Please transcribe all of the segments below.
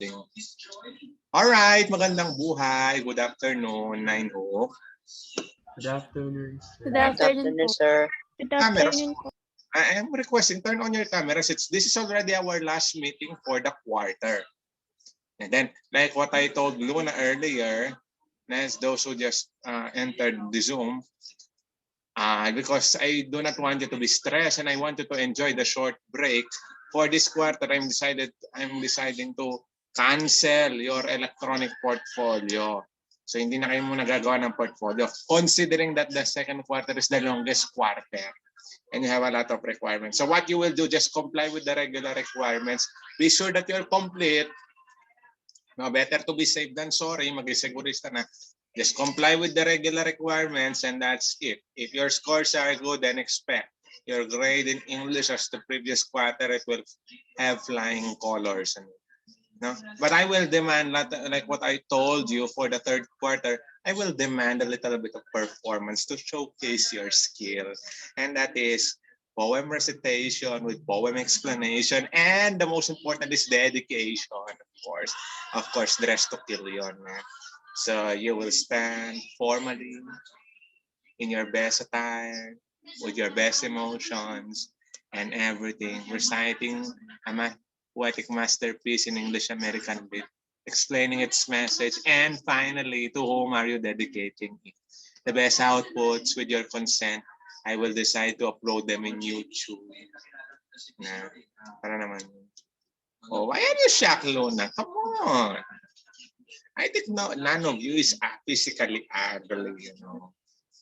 everything. Alright, magandang buhay. Good afternoon, 9 Hooke. Good afternoon, sir. Good afternoon, sir. Good Cameras. afternoon po. I am requesting turn on your cameras. This is already our last meeting for the quarter. And then, like what I told Luna earlier, as those who just entered the Zoom, because I do not want you to be stressed and I want you to enjoy the short break. For this quarter, I'm deciding to cancel your electronic portfolio. So hindi na kayo muna gagawa ng portfolio. Considering that the second quarter is the longest quarter and you have a lot of requirements. So what you will do, just comply with the regular requirements. Be sure that you're complete. No, better to be safe than sorry. Mag-isegurista na. Just comply with the regular requirements and that's it. If your scores are good, then expect your grade in English as the previous quarter, it will have flying colors. No? But I will demand, like what I told you for the third quarter, I will demand a little bit of performance to showcase your skill. And that is poem recitation with poem explanation. And the most important is dedication, of course. Of course, dress to kill yun. So you will stand formally in your best attire, with your best emotions and everything, reciting a poetic masterpiece in English American Lit, explaining its message, and finally, to whom are you dedicating it? The best outputs, with your consent, I will decide to upload them in YouTube. Na, para naman. Oh, why are you shocked, Luna? Come on. I think none of you is physically ugly, you know.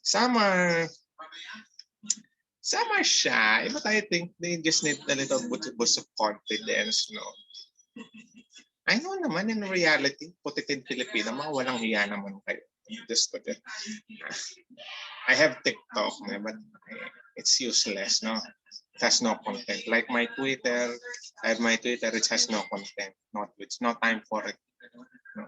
Some are shy, but I think they just need a little boost of confidence, no? I know naman in reality, put it in Filipino, mga walang hiya naman kayo. Just put it. I have TikTok, but it's useless, no? It has no content. Like my Twitter, I have my Twitter, it has no content. It's no time for it. No.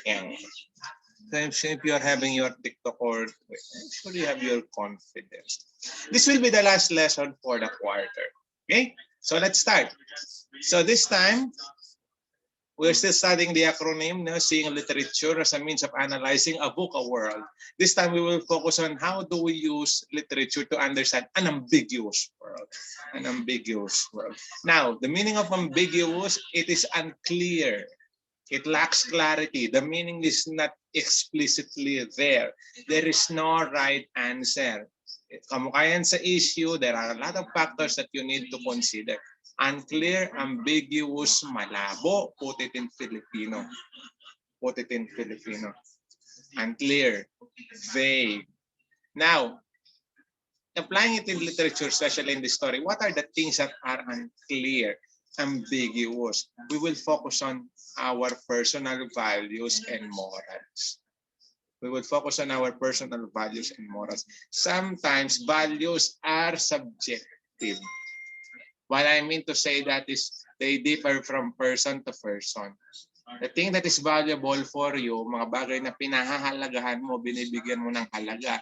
And so if you're having your TikTok or I'm sure you have your confidence. This will be the last lesson for the quarter. Okay, so let's start. So this time, we're still studying the acronym, seeing literature as a means of analyzing a book, a world. This time we will focus on how do we use literature to understand an ambiguous world. An ambiguous world. Now, the meaning of ambiguous, it is unclear. It lacks clarity. The meaning is not explicitly there. There is no right answer. Kamukha yan sa issue, there are a lot of factors that you need to consider. Unclear, ambiguous, malabo. Put it in Filipino. Put it in Filipino. Unclear, vague. Now, applying it in literature, especially in the story, what are the things that are unclear, ambiguous? We will focus on our personal values and morals. We will focus on our personal values and morals. Sometimes values are subjective. What I mean to say that is they differ from person to person. The thing that is valuable for you, mga bagay na pinahahalagahan mo, binibigyan mo ng halaga,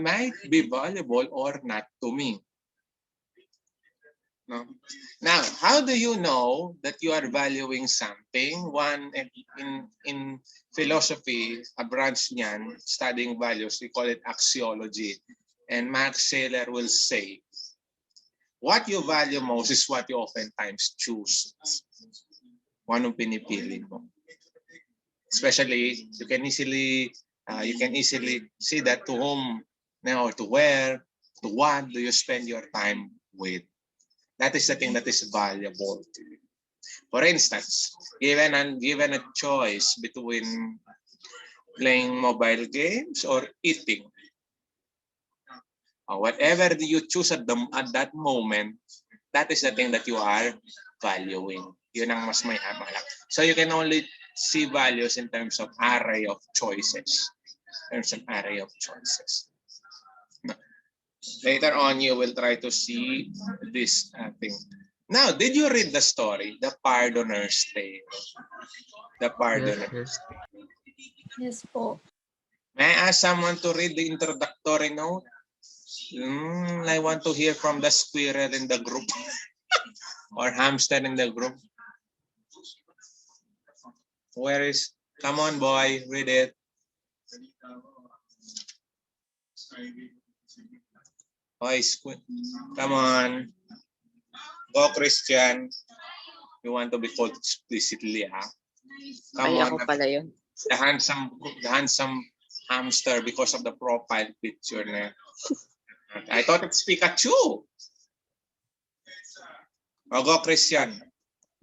might be valuable or not to me. No? Now, how do you know that you are valuing something? One, in philosophy, a branch niyan, studying values, we call it axiology. And Max Saylor will say, what you value most is what you oftentimes choose. Kung anong pinipili mo. Especially, you can easily see that to whom, or to where, to what do you spend your time with. That is the thing that is valuable to you. For instance, given a choice between playing mobile games or eating, or whatever you choose at that moment, that is the thing that you are valuing. Yun ang mas may hamalak. So you can only see values in terms of array of choices. Later on, you will try to see this thing. Now, did you read the story, The Pardoner's Tale? The Pardoner's Tale. Yes po. May I ask someone to read the introductory note? I want to hear from the squirrel in the group or hamster in the group. Where is? Come on, boy, read it. Boy, come on. Go, Christian. You want to be called explicitly, ha? Come Ay, on. ako pala yun. The handsome hamster because of the profile picture. Na. I thought it's Pikachu. Oh, go, Christian.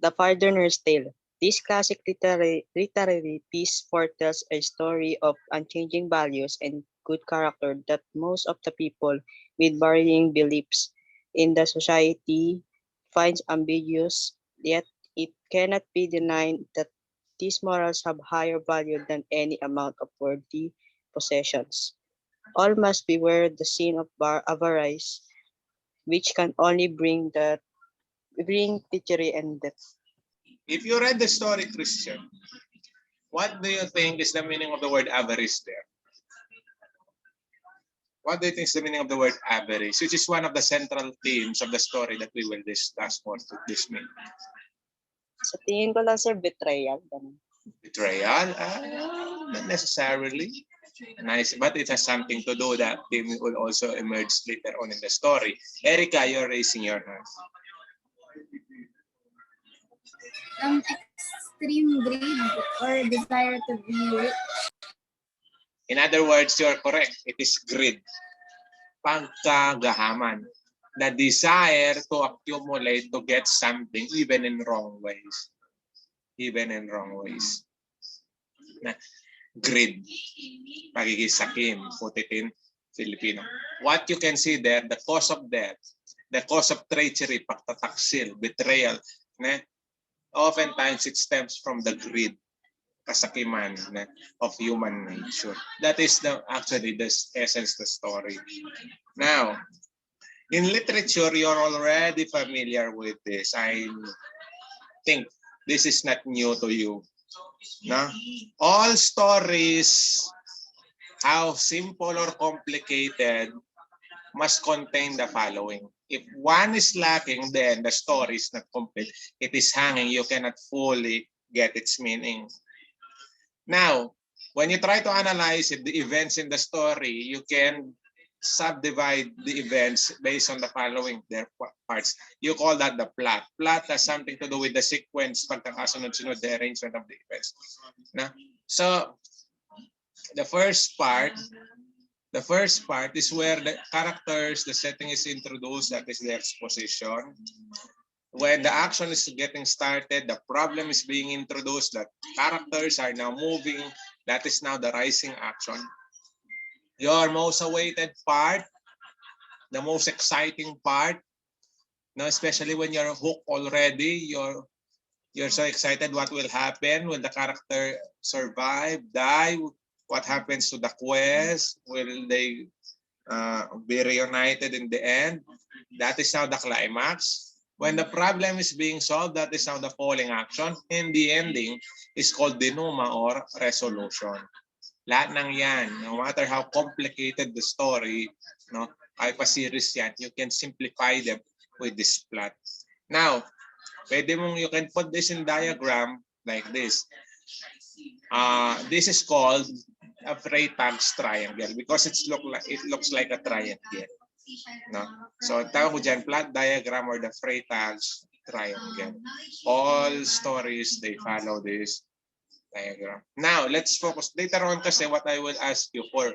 The Pardoner's Tale. This classic literary piece foretells a story of unchanging values and good character that most of the people with varying beliefs in the society finds ambiguous, yet it cannot be denied that these morals have higher value than any amount of worldly possessions. All must beware the sin of avarice, which can only bring pitié and death. If you read the story, Christian, what do you think is the meaning of the word avarice there? What do you think is the meaning of the word avarice, which is one of the central themes of the story that we will discuss for this meeting? Sa tingin ko lang, sir, betrayal. Ganun. Betrayal? Not necessarily. Nice, but it has something to do that theme will also emerge later on in the story. Erica, you're raising your hand. Extreme greed or desire to be rich. In other words, you're correct. It is greed. Pagkagahaman. The desire to accumulate, to get something, even in wrong ways. Even in wrong ways. Na, greed. Pagigisakim. Put it in Filipino. What you can see there, the cause of death, the cause of treachery, pagtataksil, betrayal, na, oftentimes it stems from the greed, kasakiman of human nature. That is actually the essence of the story. Now, in literature, you're already familiar with this. I think this is not new to you. No? All stories, how simple or complicated, must contain the following. If one is lacking, then the story is not complete. It is hanging. You cannot fully get its meaning. Now, when you try to analyze it, the events in the story, you can subdivide the events based on the following their parts. You call that the plot. Plot has something to do with the sequence, pagkakasunod-sunod, the arrangement of the events. Na? So, the first part is where the characters, the setting is introduced, that is the exposition. When the action is getting started, the problem is being introduced, the characters are now moving, that is now the rising action. Your most awaited part, the most exciting part, now especially when you're hooked already, you're so excited what will happen when the character survive, die, what happens to the quest, will they be reunited in the end? That is now the climax. When the problem is being solved, that is now the falling action. And the ending is called denouement or resolution. Lahat ng yan, no matter how complicated the story, no, ay pa-series yan, you can simplify them with this plot. Now, you can put this in diagram like this. This is called a Freytag's triangle because it looks like a triangle. No? So tawag ko dyan, plot diagram or the Freytag's triangle. All stories, they follow this diagram. Now, let's focus. Later on kasi what I will ask you for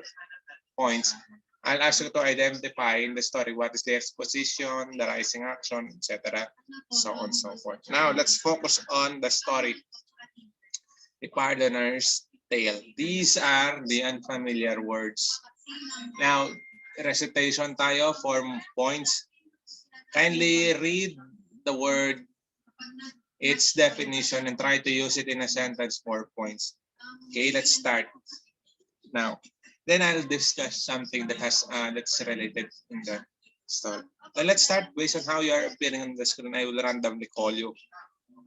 points, I'll ask you to identify in the story what is the exposition, the rising action, etc. So on and so forth. Now, let's focus on the story. The Pardoner's Tale. These are the unfamiliar words. Now, recitation tayo for points. Kindly read the word, its definition, and try to use it in a sentence for points. Okay, let's start. Now, then I'll discuss something that has that's related in the story. So let's start based on how you are appearing on the screen. I will randomly call you.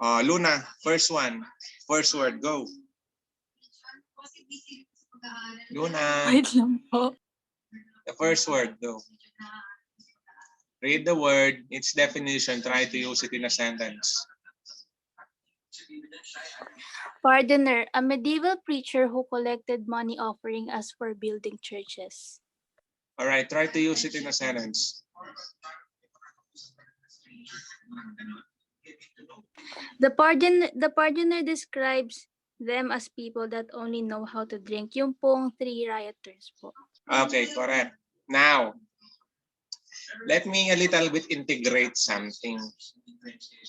Luna, first one. First word, go. Luna. Wait lang po. The first word, go. Read the word, its definition, try to use it in a sentence. Pardoner, a medieval preacher who collected money offering as for building churches. All right, try to use it in a sentence. The pardoner describes them as people that only know how to drink. Yung pong three rioters po. Okay, correct. Now, let me a little bit integrate something.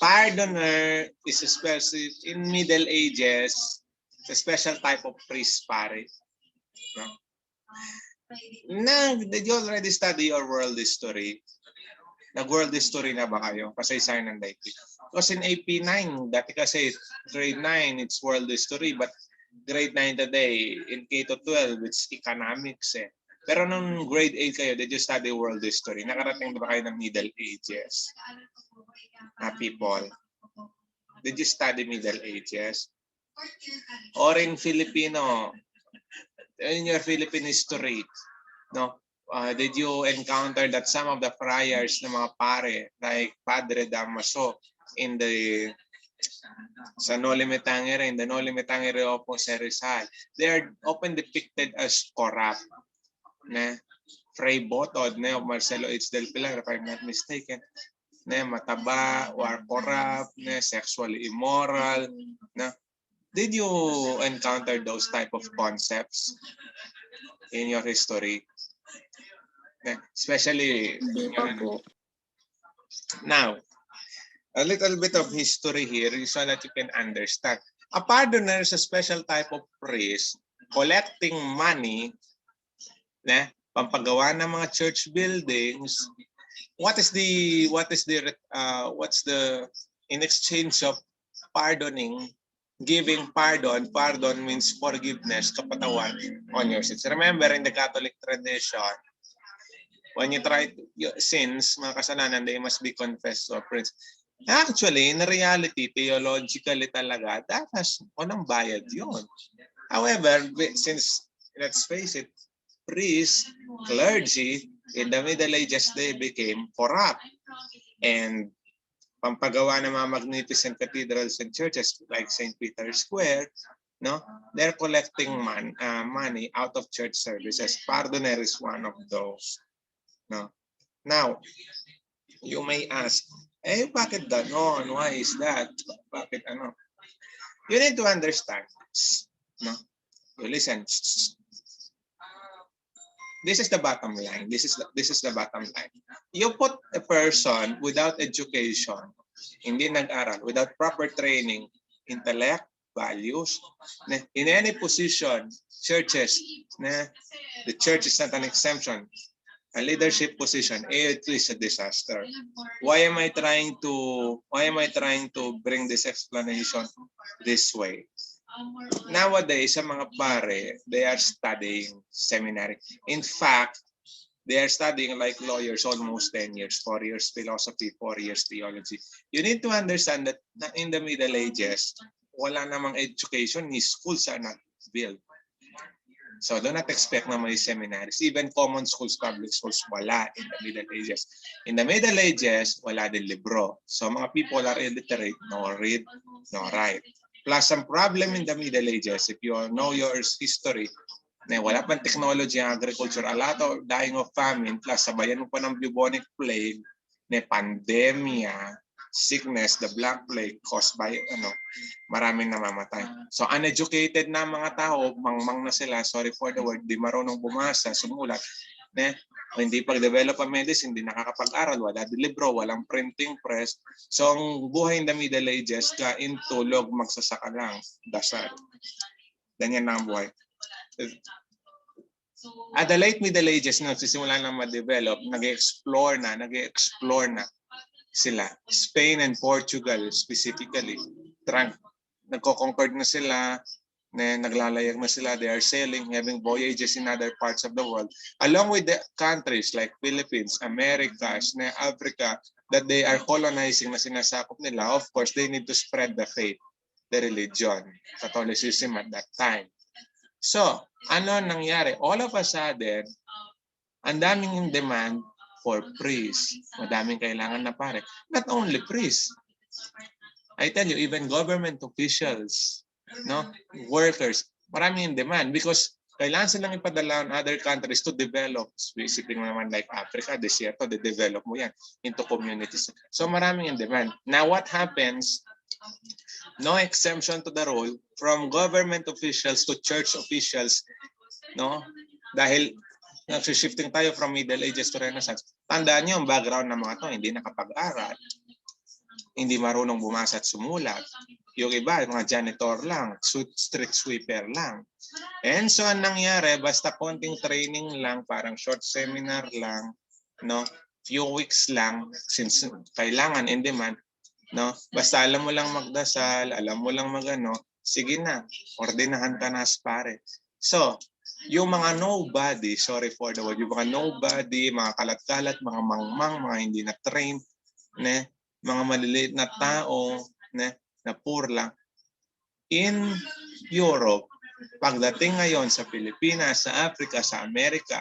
Pardoner is a special, in Middle Ages, a special type of priest pare. No? Now, did you already study your world history? Nag-world history na ba kayo? Kasaysayan ng daigdig. Because in AP9, dati kasi grade 9, it's world history. But grade 9 today, in K-12, it's economics eh. Pero nung grade 8 kayo, did you study world history? Nakarating ba kayo ng Middle Ages? People. Did you study Middle Ages? Or in Filipino, in your Philippine history, no? Did you encounter that some of the friars na mga pare, like Padre Damaso in the sa Noli Me Tangere, in the Noli Me Tangere Opo sa Rizal, they are often depicted as corrupt. Na Fray Botod na Marcelo H. del Pilar, if I'm not mistaken, na mataba or corrupt, na sexually immoral. Na did you encounter those type of concepts in your history? Especially now, a little bit of history here so that you can understand. A pardoner is a special type of priest collecting money na pampagawa ng mga church buildings. What's the in exchange of pardoning, giving pardon? Pardon means forgiveness, kapatawan on your sins. Remember, in the Catholic tradition, when you try sins, mga kasalanan, they must be confessed to a priest. Actually, in reality, theologically talaga, that has unang bayad yun. However, since, let's face it, priests, clergy, in the Middle Ages, they became corrupt. And pampagawa ng mga magnificent cathedrals and churches like St. Peter's Square, no, they're collecting money out of church services. Pardoner is one of those. No. Now, you may ask, bakit ganon? Why is that? Bakit ano? You need to understand. No? You listen. This is the bottom line. This is the bottom line. You put a person without education, hindi nag-aral, without proper training, intellect, values, in any position, churches, the church is not an exemption. A leadership position, it is a disaster. Why am I trying to bring this explanation this way? Nowadays, sa mga pare, they are studying seminary. In fact, they are studying like lawyers almost 10 years, 4 years philosophy, 4 years theology. You need to understand that in the Middle Ages, wala namang education, ni schools are not built. So do not expect na may seminaries. Even common schools, public schools, wala in the Middle Ages. In the Middle Ages, wala din libro. So mga people are illiterate, no read, no write. Plus, some problem in the Middle Ages, if you know your history, wala pang technology ang agriculture, a lot of dying of famine, plus sabayan mo pa ng bubonic plague, pandemya, sickness, the Black Plague caused by maraming namamatay. So uneducated na mga tao, mangmang na sila, sorry for the word, di marunong bumasa, sumulat, hindi pag-develop ang medicine, hindi nakakapag-aral, wala din libro, walang printing press. So ang buhay in the Middle Ages, kain, tulog, magsasaka lang, dasal. Ganyan na ang buhay. At the late Middle Ages, nagsisimula na ma-develop, nag-explore na sila. Spain and Portugal specifically, nagko-conquer na sila, naglalayag na sila, they are sailing, having voyages in other parts of the world, along with the countries like Philippines, Americas, Africa, that they are colonizing na sinasakop nila. Of course, they need to spread the faith, the religion, Catholicism at that time. So, ano nangyari? All of a sudden, ang daming in demand for priests. Madaming kailangan na pare. Not only priests. I tell you, even government officials, no, workers, maraming in demand because kailangan silang ipadala on other countries to develop. Isipin mo naman like Africa, desierto, de-develop mo yan into communities. So maraming in demand. Now what happens? No exemption to the rule from government officials to church officials, no? Dahil nag-shifting tayo from Middle Ages to Renaissance. Tandaan niyo ang background ng mga to, hindi nakapag-aral, hindi marunong bumasa at sumulat. Yung iba, mga janitor lang, street sweeper lang. And so, ang nangyari, basta konting training lang, parang short seminar lang, no? Few weeks lang, since kailangan in demand, no? Basta alam mo lang magdasal, alam mo lang magano, sige na, ordinahan ka na as pare. So, yung mga nobody, sorry for the word, yung mga nobody, mga kalat-kalat, mga mangmang, mga hindi na trained, ne? Mga maliliit na tao, ne? Na poor lang. In Europe, pagdating ngayon sa Pilipinas, sa Africa, sa Amerika,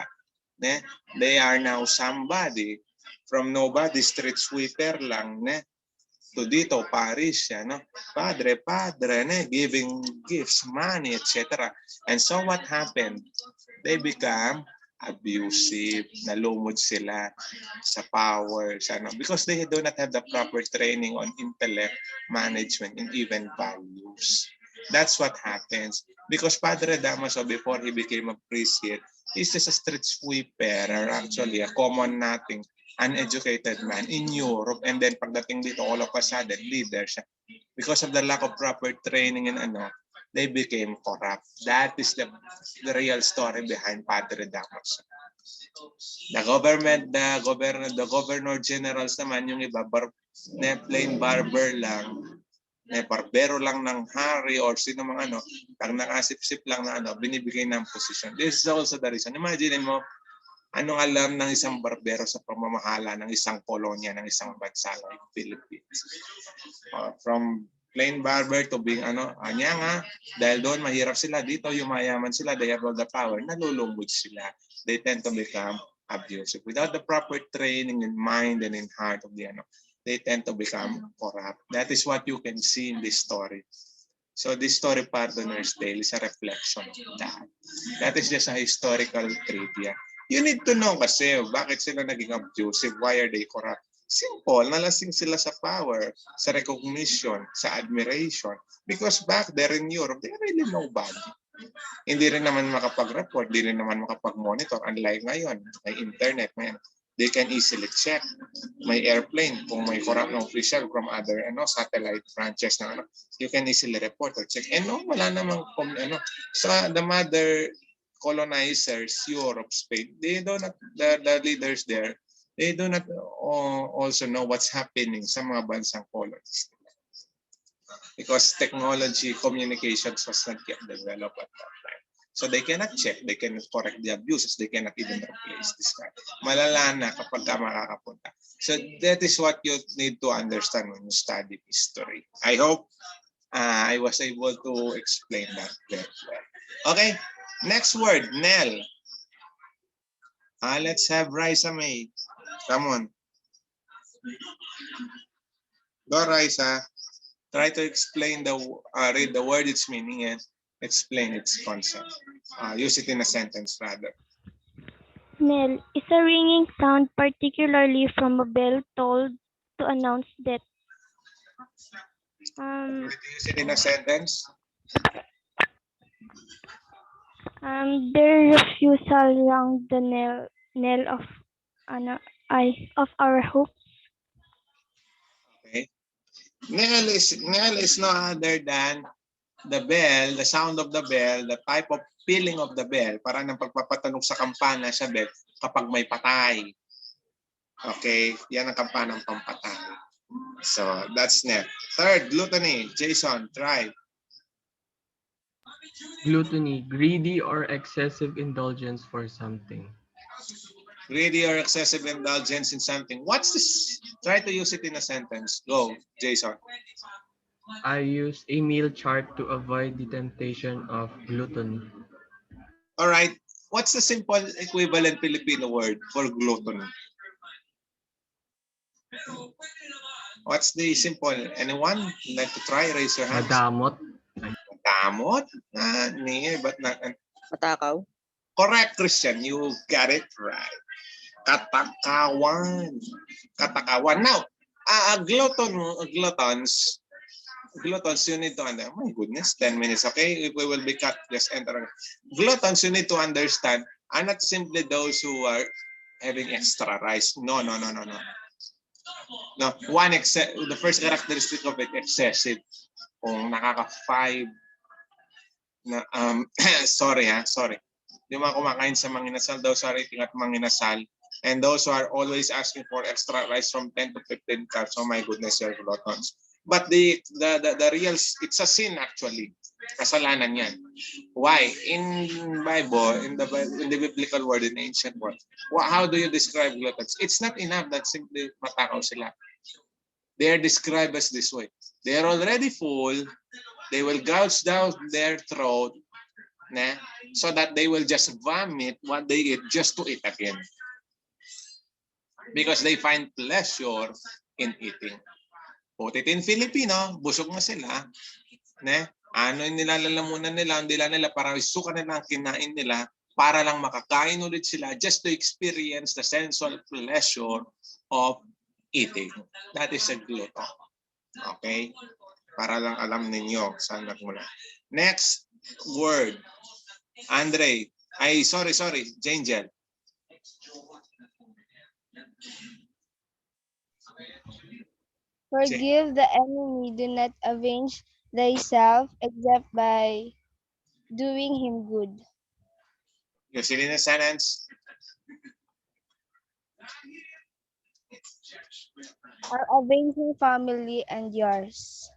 ne? They are now somebody from nobody, street sweeper lang, ne? To dito, Paris, no? Padre, ne? Giving gifts, money, etc. And so what happened? They become abusive, nalumod sila sa power, because they do not have the proper training on intellect, management, and even values. That's what happens. Because Padre Damaso, before he became a priest here, he's just a street sweeper, or actually a common nothing, uneducated man in Europe. And then pagdating dito, all of a sudden, leader siya. Because of the lack of proper training and they became corrupt. That is the real story behind Padre Damaso. The governor generals naman, yung iba, plain barber lang, barbero lang ng hari or sino mga pag nakasip-sip lang na binibigay ng posisyon. This is also the reason. Imagine mo, anong alam ng isang barbero sa pamamahala ng isang kolonya, ng isang bansa like Philippines? From plain barber to being dahil doon mahirap sila, dito yung mayaman sila, they have all the power, nalulungkot sila. They tend to become abusive. Without the proper training in mind and in heart of they tend to become corrupt. That is what you can see in this story. So this story, Pardoner's Tale, is a reflection of that. That is just a historical trivia. You need to know kasi bakit sila naging abusive, why are they corrupt. Simple, nalasing sila sa power, sa recognition, sa admiration. Because back there in Europe, they really nobody. Hindi rin naman makapag-report, hindi rin naman makapag-monitor. Unlike ngayon, may internet, they can easily check. May airplane, kung may corrupt na official from other satellite branches you can easily report or check. And wala namang so the mother colonizers, Europe, Spain, they do not, the leaders there, they do not also know what's happening sa mga bansang colonies. Because technology, communications was not yet developed at that time. So they cannot check, they cannot correct the abuses, they cannot even replace this guy. Malala na kapag ka makakapunta. So that is what you need to understand when you study history. I hope I was able to explain that very well. Okay, next word, Nell. Let's have Raisa May. Come on. Go, Raisa. Try to explain read the word, its meaning, and explain its concept. Use it in a sentence, rather. Knell is a ringing sound, particularly from a bell tolled to announce death. Use it in a sentence. Their refusal rang the knell of our hopes. Okay. Knell is no other than the bell, the sound of the bell, the type of pealing of the bell, parang ng pagpapatunog sa kampana sa bell kapag may patay. Okay, yan ang kampana ng pampatay. So, that's Knell. Third, gluttony. Jason, try. Gluttony, greedy or excessive indulgence for something. Greedy or excessive indulgence in something. What's this? Try to use it in a sentence. Go, Jason. I use a meal chart to avoid the temptation of gluttony. All right. What's the simple equivalent Filipino word for gluttony? What's the simple? Anyone like to try? Raise your hands. Madamot. Damot? Near, but not. Matakaw. Correct, Christian. You got it right. Katakawan. Katakawan. Now, gluttons, you need to understand. My goodness, 10 minutes. Okay, if we will be cut, just enter. Gluttons, you need to understand, are not simply those who are having extra rice. No. No, the first characteristic of it, excessive. Kung nakaka-5 na, sorry. Yung mga kumakain sa manginasal, those are eating at manginasal. And those who are always asking for extra rice from 10 to 15 cups, oh my goodness, you're gluttons. But the real, it's a sin actually. Kasalanan yan. Why? In the biblical word, in ancient world, how do you describe gluttons? It's not enough that simply matakaw sila. They are described as this way. They are already full. They will gouge down their throat, so that they will just vomit what they eat just to eat again. Because they find pleasure in eating. Put it in Filipino, busog na sila. Ano yung nilalalamunan nila, ang dila nila, para isuka na lang kinain nila, para lang makakain ulit sila, just to experience the sensual pleasure of eating. That is a glutton. Okay? Para lang alam ninyo saan nagmula. Next word. Andre. Sorry. Jangel. Forgive the enemy, do not avenge thyself except by doing him good. You see in the sentence? Our avenging family and yours.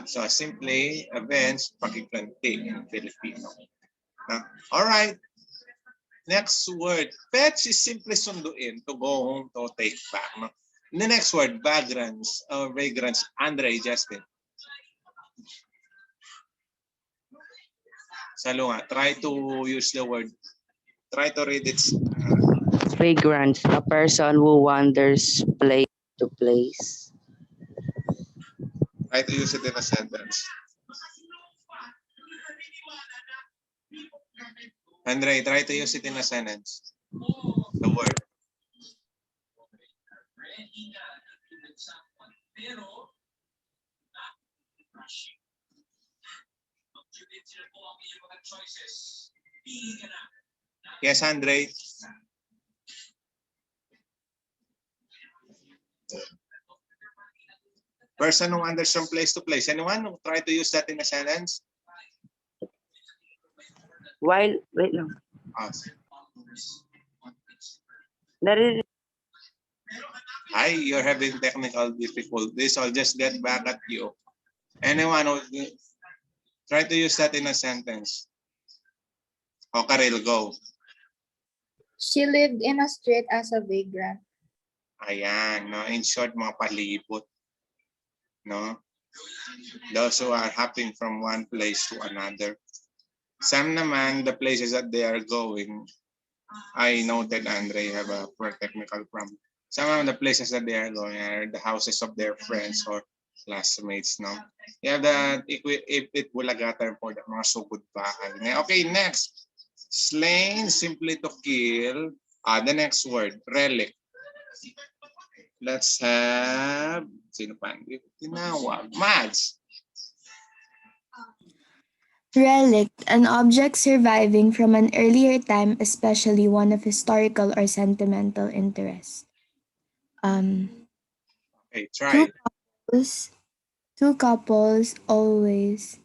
So simply avenge pagkiklanti in Filipino. All right. Next word. Fetch is simply sunduin, to go home, to take back. No? The next word, vagrants or vagrants. Andre, Justin. Salunga, try to use the word. Try to read it. Vagrant, a person who wanders place to place. Try to use it in a sentence. Andre, try to use it in a sentence. The word. Yes, Andre. Person who wanders from place to place. Anyone who try to use that in a sentence? While, wait lang. Hi, you're having technical difficulties. I'll just get back at you. Anyone who try to use that in a sentence? O Karel, go. She lived in a street as a vagrant. Ayan, no? In short, mga palibot. No? Those who are hopping from one place to another. Some naman, the places that they are going, I noted, Andre, have a technical problem. Some of the places that they are going are the houses of their friends or classmates, no? You have that it bulagatan for the mga sugod bahay. Okay, next. Slain, simply to kill. The next word, relic. Let's have, sino pa? Tinawag. Mads. Relic, an object surviving from an earlier time, especially one of historical or sentimental interest. Okay, try. Two couples always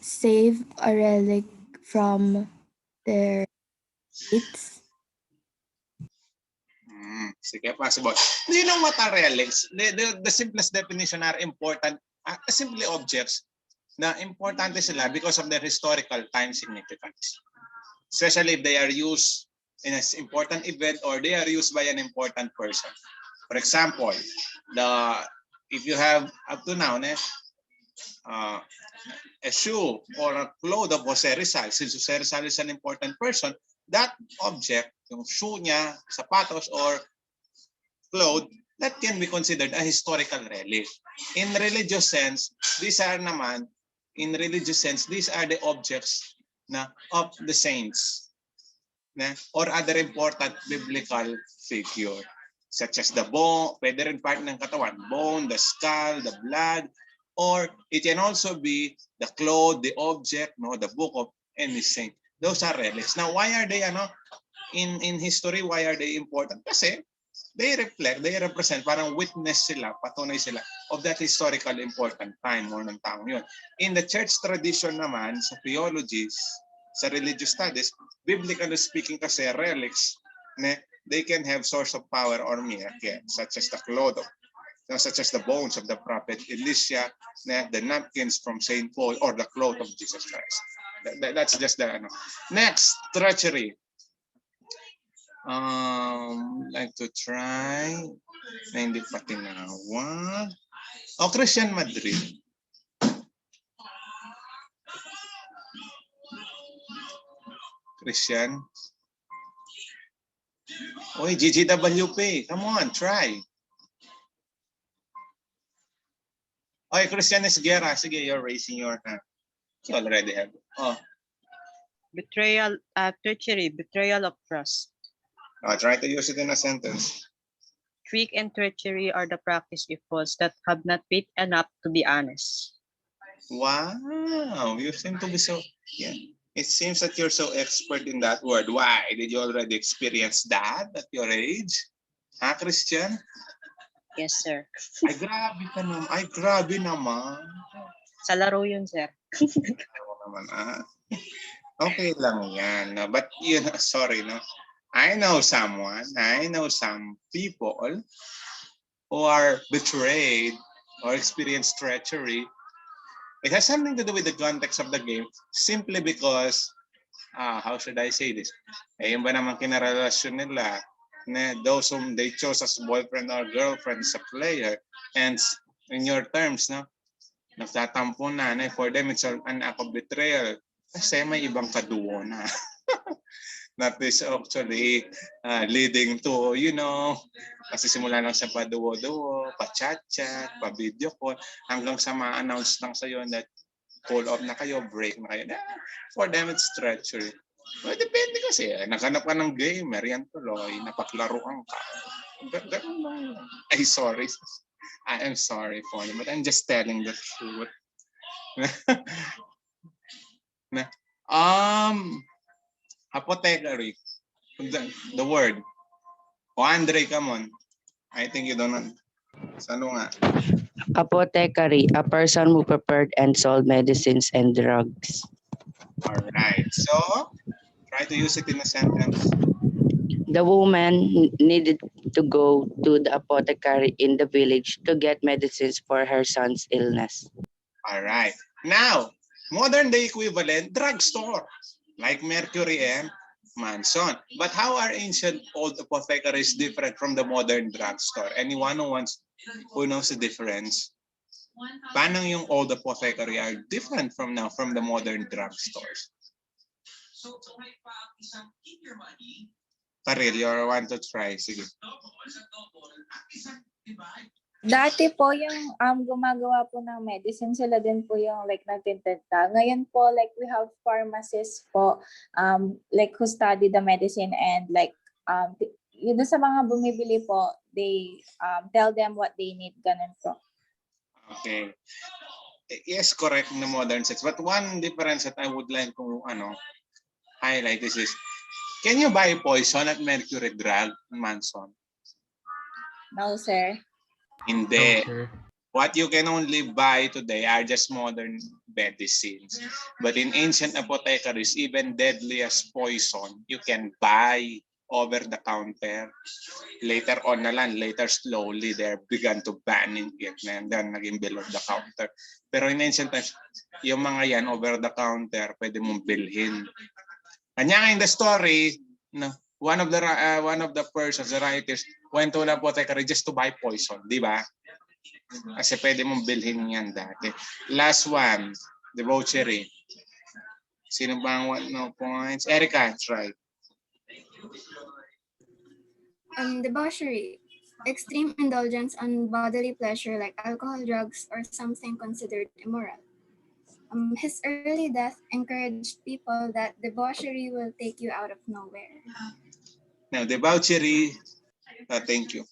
save a relic from their dates. Sige, possible. Do you know what are relics? The simplest definition are important, simply objects na importante sila because of their historical time significance. Especially if they are used in an important event or they are used by an important person. For example, if you have up to now a shoe or a cloth of Jose Rizal, since Jose Rizal is an important person, that object, yung shoe niya, sapatos, or cloth, that can be considered a historical relic. In religious sense, these are the objects of the saints or other important biblical figure, such as the bone, pwede rin part ng katawan, bone, the skull, the blood, or it can also be the cloth, the object, the book of any saint. Those are relics. Now, why are they in history, why are they important? Kasi they represent, parang witness sila, patunay sila of that historical important time mo ng taong yun. In the church tradition naman, sa theologies, sa religious studies, biblically speaking kasi relics, they can have source of power or miracle, such as the cloth, such as the bones of the prophet Elisha, the napkins from Saint Paul, or the cloth of Jesus Christ. That's just the Next, treachery. Like to try na hindi pa tinawa. Christian Madrid. Christian. Oy, GGWP. Come on, try. Oy, Christian Esguerra. Sige, you're raising your hand. You already have it. Betrayal, treachery, betrayal of trust. Try to use it in a sentence. Trick and treachery are the practice of fools that have not faith enough to be honest. Wow, you seem to be so, it seems that you're so expert in that word. Why? Did you already experience that at your age? Christian? Yes, sir. Ay, grabe ka naman. Ay, grabe naman. Sa laro yun, sir. Okay lang yan. But, sorry, I know some people who are betrayed or experience treachery. It has something to do with the context of the game simply because, how should I say this? Yung ba naman kinarelasyon nila, those whom they chose as boyfriend or girlfriend sa player, and in your terms, nagtatampo na, for them it's an act of betrayal kasi may ibang kaduo na. That is actually leading to, kasi simula lang sa paduo-duo, pa-chat-chat, pa-video call, hanggang sa ma-announce lang sa'yo that call off na kayo, break na kayo. For them, it's treachery. Well, depende kasi. Naghanap ka ng gamer, yan tuloy, napaklaruan ka. Ganun lang. Ay, sorry. I am sorry for you, but I'm just telling the truth. Apothecary. The word. Andre, come on. I think you don't know. Sano nga? Apothecary, a person who prepared and sold medicines and drugs. All right. So, try to use it in a sentence. The woman needed to go to the apothecary in the village to get medicines for her son's illness. All right. Now, modern day equivalent, drugstore, like Mercury and Manson. But how are ancient old apothecaries different from the modern drugstore? Anyone who knows the difference? Paano yung old apothecary are different from the modern drugstores? Karil, you want to try? Sige. Dati po yung gumagawa po ng medicine, sila din po yung like nagtintenta. Ngayon po like we have pharmacists po like who study the medicine and like yun sa mga bumibili po, they tell them what they need, ganun po. Okay. Yes, correct in the modern sense. But one difference that I would like to highlight is can you buy poison at Mercury Drug, Manson? No, sir. Hindi. No, sir. What you can only buy today are just modern medicines. But in ancient apothecaries, even deadly as poison, you can buy over the counter. Later on later slowly, they began to ban it and then naging below the counter. Pero in ancient times, yung mga yan over the counter, pwede mong bilhin. Kanya in the story, one of the persons, the writers, went to an apothecary just to buy poison, di ba? Kasi pwede mong bilhin yan dati. Last one, debauchery. Sino bang points? Erica, try. Debauchery. Extreme indulgence on bodily pleasure like alcohol, drugs, or something considered immoral. His early death encouraged people that debauchery will take you out of nowhere. Now, debauchery, thank you.